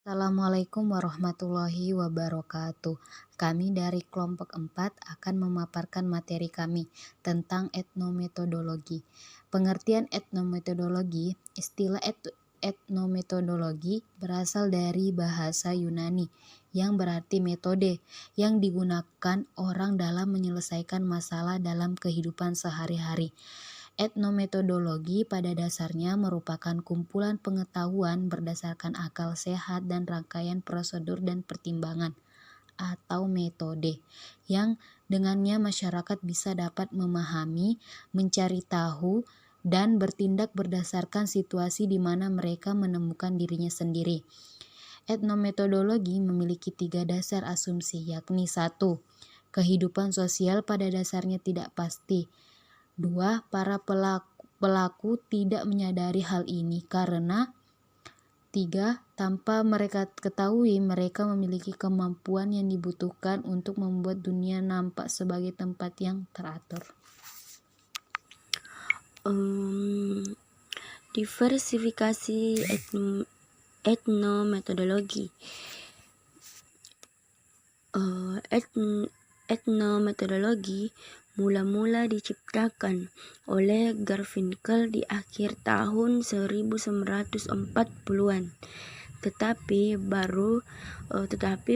Assalamualaikum warahmatullahi wabarakatuh. Kami dari kelompok 4 akan memaparkan materi kami tentang etnometodologi. Pengertian etnometodologi, istilah etnometodologi berasal dari bahasa Yunani yang berarti metode yang digunakan orang dalam menyelesaikan masalah dalam kehidupan sehari-hari. Etnometodologi pada dasarnya merupakan kumpulan pengetahuan berdasarkan akal sehat dan rangkaian prosedur dan pertimbangan atau metode yang dengannya masyarakat bisa dapat memahami, mencari tahu, dan bertindak berdasarkan situasi di mana mereka menemukan dirinya sendiri. Etnometodologi memiliki 3 dasar asumsi, yakni 1. Kehidupan sosial pada dasarnya tidak pasti. 2. Para pelaku tidak menyadari hal ini karena 3. Tanpa mereka ketahui, mereka memiliki kemampuan yang dibutuhkan untuk membuat dunia nampak sebagai tempat yang teratur. Diversifikasi etnometodologi. Etnometodologi mula-mula diciptakan oleh Garfinkel di akhir tahun 1940-an. Tetapi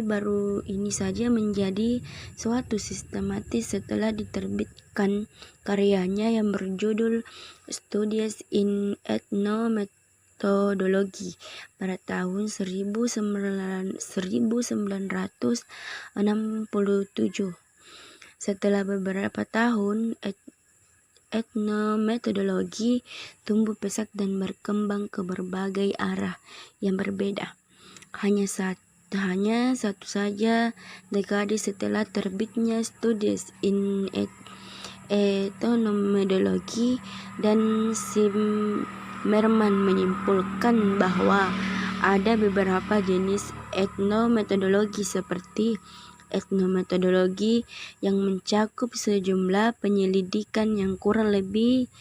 baru ini saja menjadi suatu sistematis setelah diterbitkan karyanya yang berjudul Studies in Ethnomethodology pada tahun 1967. Setelah beberapa tahun, etnometodologi tumbuh pesat dan berkembang ke berbagai arah yang berbeda. Hanya satu saja dekade setelah terbitnya Studies in Ethnomethodology, dan Zimmerman menyimpulkan bahwa ada beberapa jenis etnometodologi seperti etnometodologi yang mencakup sejumlah penyelidikan yang kurang lebih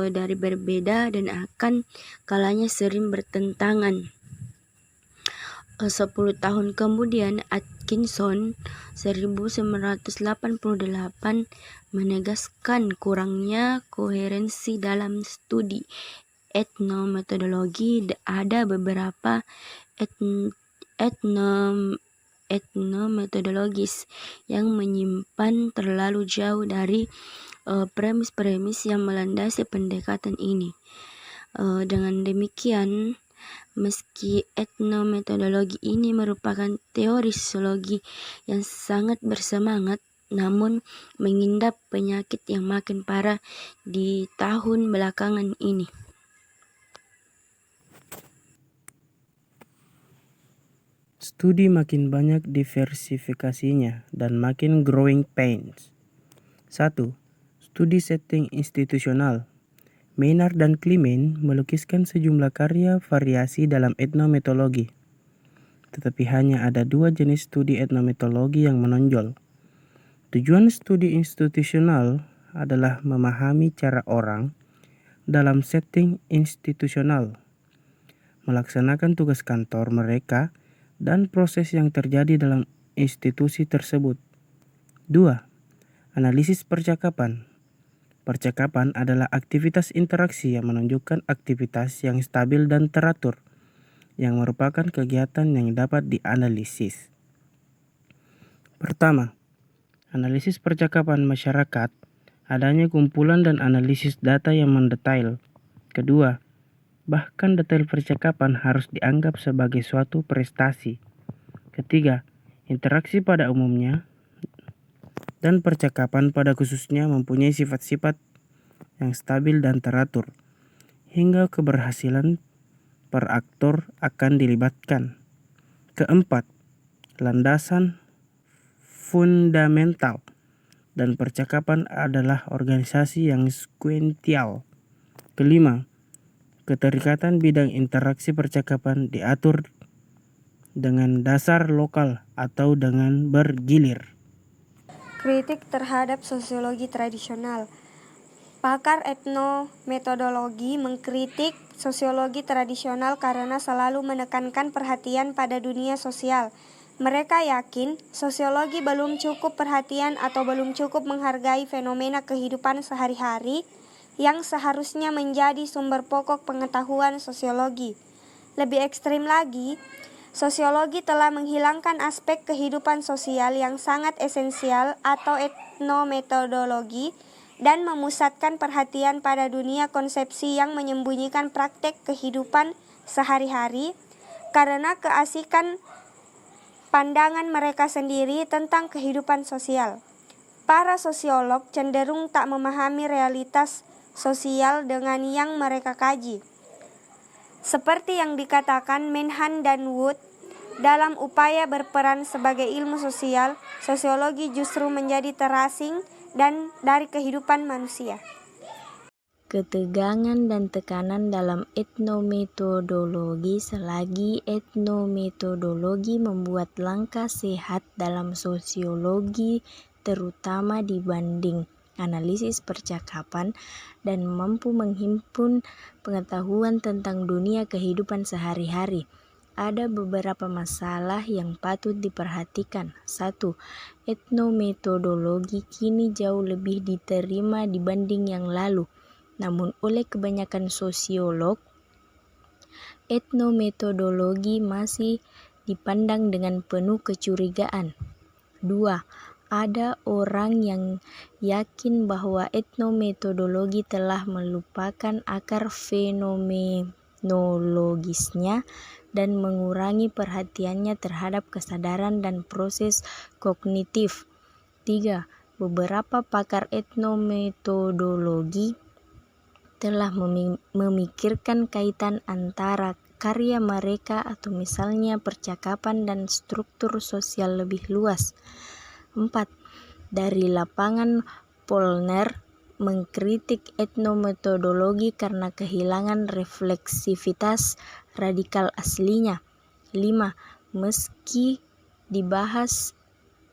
dari berbeda dan akan kalanya sering bertentangan. 10 tahun kemudian, Atkinson 1988 menegaskan kurangnya koherensi dalam studi etnometodologi. Ada beberapa etnometodologis yang menyimpan terlalu jauh dari premis-premis yang melandasi pendekatan ini. Dengan demikian, meski etnometodologi ini merupakan teori sosiologi yang sangat bersemangat, namun mengidap penyakit yang makin parah di tahun belakangan ini. Studi makin banyak diversifikasinya dan makin growing pains. 1. Studi setting institusional. Maynard dan Clement melukiskan sejumlah karya variasi dalam etnometodologi. Tetapi hanya ada 2 jenis studi etnometodologi yang menonjol. Tujuan studi institusional adalah memahami cara orang dalam setting institusional melaksanakan tugas kantor mereka dan proses yang terjadi dalam institusi tersebut. 2. Analisis percakapan. Percakapan adalah aktivitas interaksi yang menunjukkan aktivitas yang stabil dan teratur, yang merupakan kegiatan yang dapat dianalisis. Pertama, analisis percakapan masyarakat, adanya kumpulan dan analisis data yang mendetail. Kedua, bahkan detail percakapan harus dianggap sebagai suatu prestasi. Ketiga, interaksi pada umumnya dan percakapan pada khususnya mempunyai sifat-sifat yang stabil dan teratur, hingga keberhasilan per aktor akan dilibatkan. Keempat, landasan fundamental dan percakapan adalah organisasi yang sekuensial. Kelima, keterikatan bidang interaksi percakapan diatur dengan dasar lokal atau dengan bergilir. Kritik terhadap sosiologi tradisional. Pakar etnometodologi mengkritik sosiologi tradisional karena selalu menekankan perhatian pada dunia sosial. Mereka yakin sosiologi belum cukup perhatian atau belum cukup menghargai fenomena kehidupan sehari-hari yang seharusnya menjadi sumber pokok pengetahuan sosiologi. Lebih ekstrim lagi, sosiologi telah menghilangkan aspek kehidupan sosial yang sangat esensial atau etnometodologi dan memusatkan perhatian pada dunia konsepsi yang menyembunyikan praktek kehidupan sehari-hari karena keasikan pandangan mereka sendiri tentang kehidupan sosial. Para sosiolog cenderung tak memahami realitas sosial dengan yang mereka kaji. Seperti yang dikatakan Menhan dan Wood, dalam upaya berperan sebagai ilmu sosial, sosiologi justru menjadi terasing dan dari kehidupan manusia. Ketegangan dan tekanan dalam etnometodologi. Selagi etnometodologi membuat langkah sehat dalam sosiologi, terutama dibanding analisis percakapan, dan mampu menghimpun pengetahuan tentang dunia kehidupan sehari-hari, ada beberapa masalah yang patut diperhatikan. 1. Etnometodologi kini jauh lebih diterima dibanding yang lalu. Namun oleh kebanyakan sosiolog, etnometodologi masih dipandang dengan penuh kecurigaan. 2. Ada orang yang yakin bahwa etnometodologi telah melupakan akar fenomenologisnya dan mengurangi perhatiannya terhadap kesadaran dan proses kognitif. 3. Beberapa pakar etnometodologi telah memikirkan kaitan antara karya mereka atau misalnya percakapan dan struktur sosial lebih luas. 4. Dari lapangan, Polner mengkritik etnometodologi karena kehilangan refleksivitas radikal aslinya. 5. Meski dibahas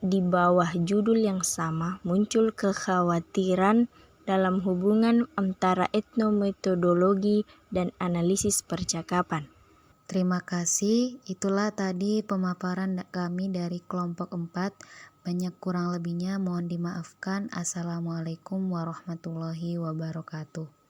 di bawah judul yang sama, muncul kekhawatiran dalam hubungan antara etnometodologi dan analisis percakapan. Terima kasih, itulah tadi pemaparan kami dari kelompok 4. Banyak kurang lebihnya mohon dimaafkan. Assalamualaikum warahmatullahi wabarakatuh.